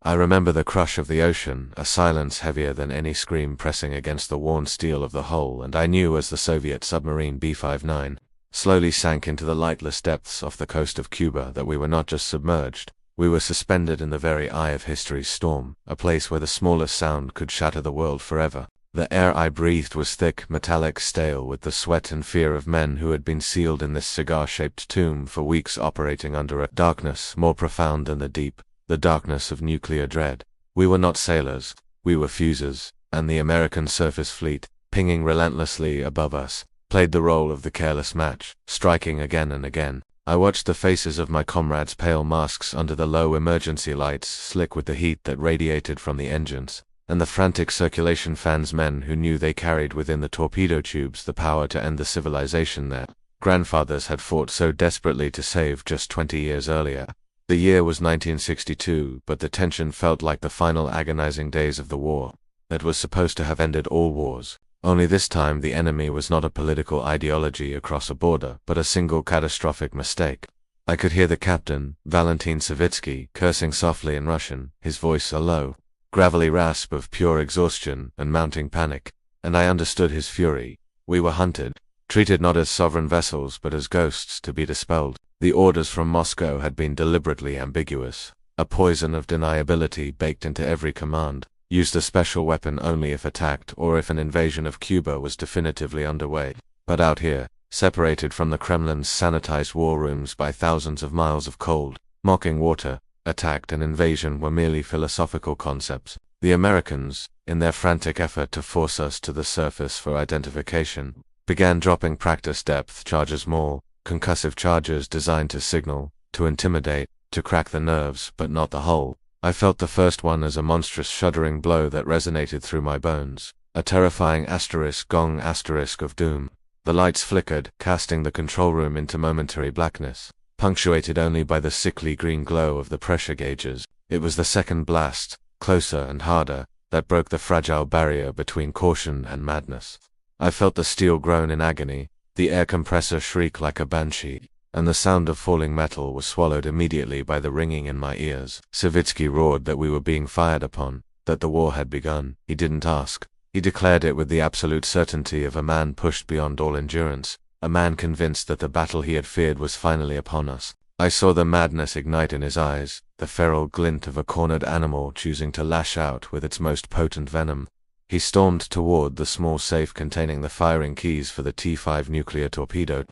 I remember the crush of the ocean, a silence heavier than any scream pressing against the worn steel of the hull, and I knew as the Soviet submarine B-59 slowly sank into the lightless depths off the coast of Cuba that we were not just submerged, we were suspended in the very eye of history's storm, a place where the smallest sound could shatter the world forever. The air I breathed was thick, metallic, stale, with the sweat and fear of men who had been sealed in this cigar-shaped tomb for weeks, operating under a darkness more profound than the deep, the darkness of nuclear dread. We were not sailors, we were fusers, and the American surface fleet, pinging relentlessly above us, played the role of the careless match, striking again and again. I watched the faces of my comrades' pale masks under the low emergency lights, slick with the heat that radiated from the engines, and the frantic circulation fans, men who knew they carried within the torpedo tubes the power to end the civilization their grandfathers had fought so desperately to save just 20 years earlier. The year was 1962, but the tension felt like the final agonizing days of the war that was supposed to have ended all wars. Only this time the enemy was not a political ideology across a border, but a single catastrophic mistake. I could hear the captain, Valentin Savitsky, cursing softly in Russian, his voice a low, gravelly rasp of pure exhaustion and mounting panic, and I understood his fury. We were hunted, treated not as sovereign vessels but as ghosts to be dispelled. The orders from Moscow had been deliberately ambiguous, a poison of deniability baked into every command. Used a special weapon only if attacked or if an invasion of Cuba was definitively underway. But out here, separated from the Kremlin's sanitized war rooms by thousands of miles of cold, mocking water, attack and invasion were merely philosophical concepts. The Americans, in their frantic effort to force us to the surface for identification, began dropping practice depth charges, more concussive charges designed to signal, to intimidate, to crack the nerves, but not the hull. I felt the first one as a monstrous shuddering blow that resonated through my bones, a terrifying gong of doom. The lights flickered, casting the control room into momentary blackness, punctuated only by the sickly green glow of the pressure gauges. It was the second blast, closer and harder, that broke the fragile barrier between caution and madness. I felt the steel groan in agony, the air compressor shriek like a banshee, and the sound of falling metal was swallowed immediately by the ringing in my ears. Savitsky roared that we were being fired upon, that the war had begun. He didn't ask. He declared it with the absolute certainty of a man pushed beyond all endurance, a man convinced that the battle he had feared was finally upon us. I saw the madness ignite in his eyes, the feral glint of a cornered animal choosing to lash out with its most potent venom. He stormed toward the small safe containing the firing keys for the T-5 nuclear torpedo.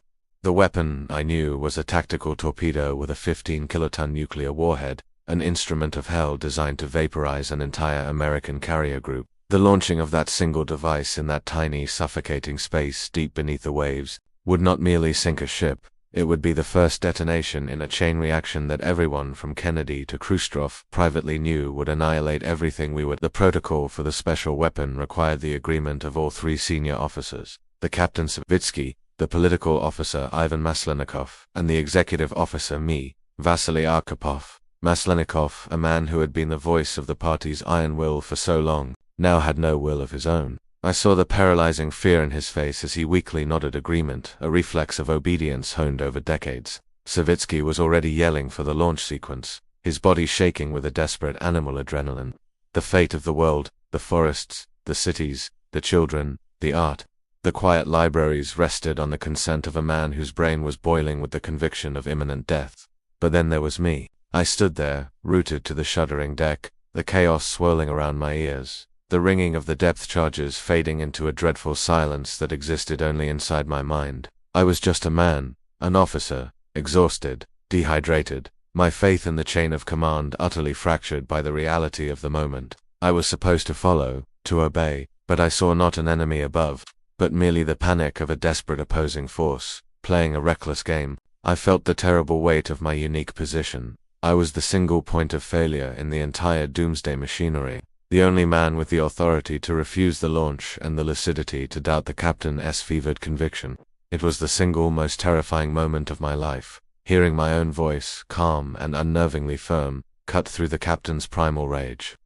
The weapon, I knew, was a tactical torpedo with a 15-kiloton nuclear warhead, an instrument of hell designed to vaporize an entire American carrier group. The launching of that single device in that tiny, suffocating space deep beneath the waves would not merely sink a ship, it would be the first detonation in a chain reaction that everyone from Kennedy to Khrushchev privately knew would annihilate everything we were. The protocol for the special weapon required the agreement of all three senior officers, the Captain Savitsky, the political officer Ivan Maslenikov, and the executive officer me, Vasili Arkhipov. Maslenikov, a man who had been the voice of the party's iron will for so long, now had no will of his own. I saw the paralyzing fear in his face as he weakly nodded agreement, a reflex of obedience honed over decades. Savitsky was already yelling for the launch sequence, his body shaking with a desperate animal adrenaline. The fate of the world, the forests, the cities, the children, the art, the quiet libraries rested on the consent of a man whose brain was boiling with the conviction of imminent death. But then there was me. I stood there, rooted to the shuddering deck, the chaos swirling around my ears, the ringing of the depth charges fading into a dreadful silence that existed only inside my mind. I was just a man, an officer, exhausted, dehydrated, my faith in the chain of command utterly fractured by the reality of the moment. I was supposed to follow, to obey, but I saw not an enemy above, but merely the panic of a desperate opposing force, playing a reckless game. I felt the terrible weight of my unique position. I was the single point of failure in the entire doomsday machinery, the only man with the authority to refuse the launch and the lucidity to doubt the captain's fevered conviction. It was the single most terrifying moment of my life, hearing my own voice, calm and unnervingly firm, cut through the captain's primal rage.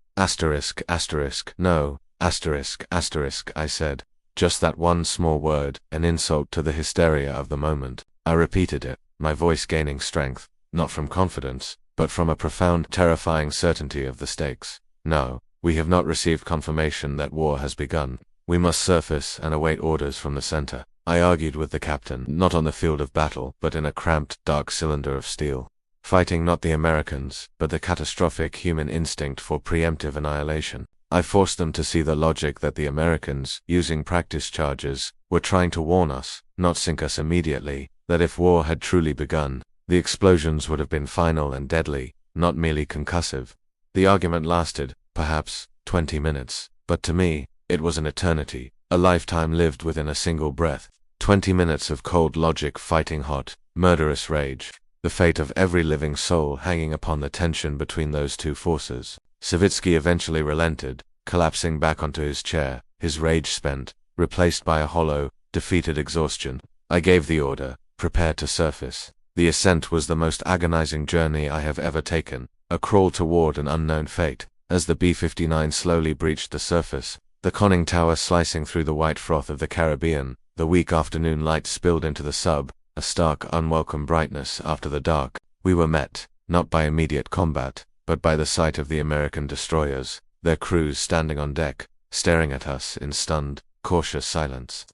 No, I said. Just that one small word, an insult to the hysteria of the moment. I repeated it, my voice gaining strength, not from confidence, but from a profound, terrifying certainty of the stakes. No, we have not received confirmation that war has begun. We must surface and await orders from the center. I argued with the captain, not on the field of battle, but in a cramped, dark cylinder of steel. Fighting not the Americans, but the catastrophic human instinct for preemptive annihilation. I forced them to see the logic that the Americans, using practice charges, were trying to warn us, not sink us immediately, that if war had truly begun, the explosions would have been final and deadly, not merely concussive. The argument lasted, perhaps, 20 minutes, but to me, it was an eternity, a lifetime lived within a single breath. 20 minutes of cold logic fighting hot, murderous rage, the fate of every living soul hanging upon the tension between those two forces. Savitsky eventually relented, collapsing back onto his chair, his rage spent, replaced by a hollow, defeated exhaustion. I gave the order, prepare to surface. The ascent was the most agonizing journey I have ever taken, a crawl toward an unknown fate. As the B-59 slowly breached the surface, the conning tower slicing through the white froth of the Caribbean, the weak afternoon light spilled into the sub, a stark, unwelcome brightness after the dark. We were met, not by immediate combat, but by the sight of the American destroyers, their crews standing on deck, staring at us in stunned, cautious silence.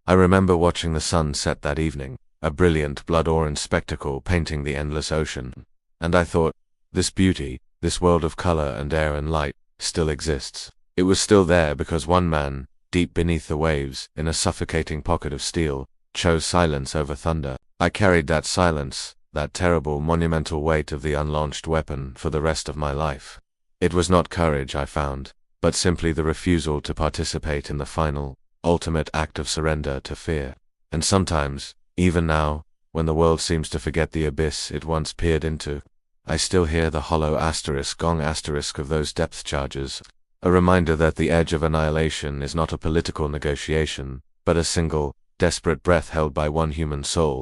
I remember watching the sun set that evening, a brilliant blood-orange spectacle painting the endless ocean, and I thought, this beauty, this world of color and air and light, still exists. It was still there because one man, deep beneath the waves, in a suffocating pocket of steel, chose silence over thunder. I carried that silence, that terrible, monumental weight of the unlaunched weapon for the rest of my life. It was not courage, I found, but simply the refusal to participate in the final, ultimate act of surrender to fear. And sometimes, even now, when the world seems to forget the abyss it once peered into, I still hear the hollow gong asterisk of those depth charges, a reminder that the edge of annihilation is not a political negotiation, but a single, desperate breath held by one human soul.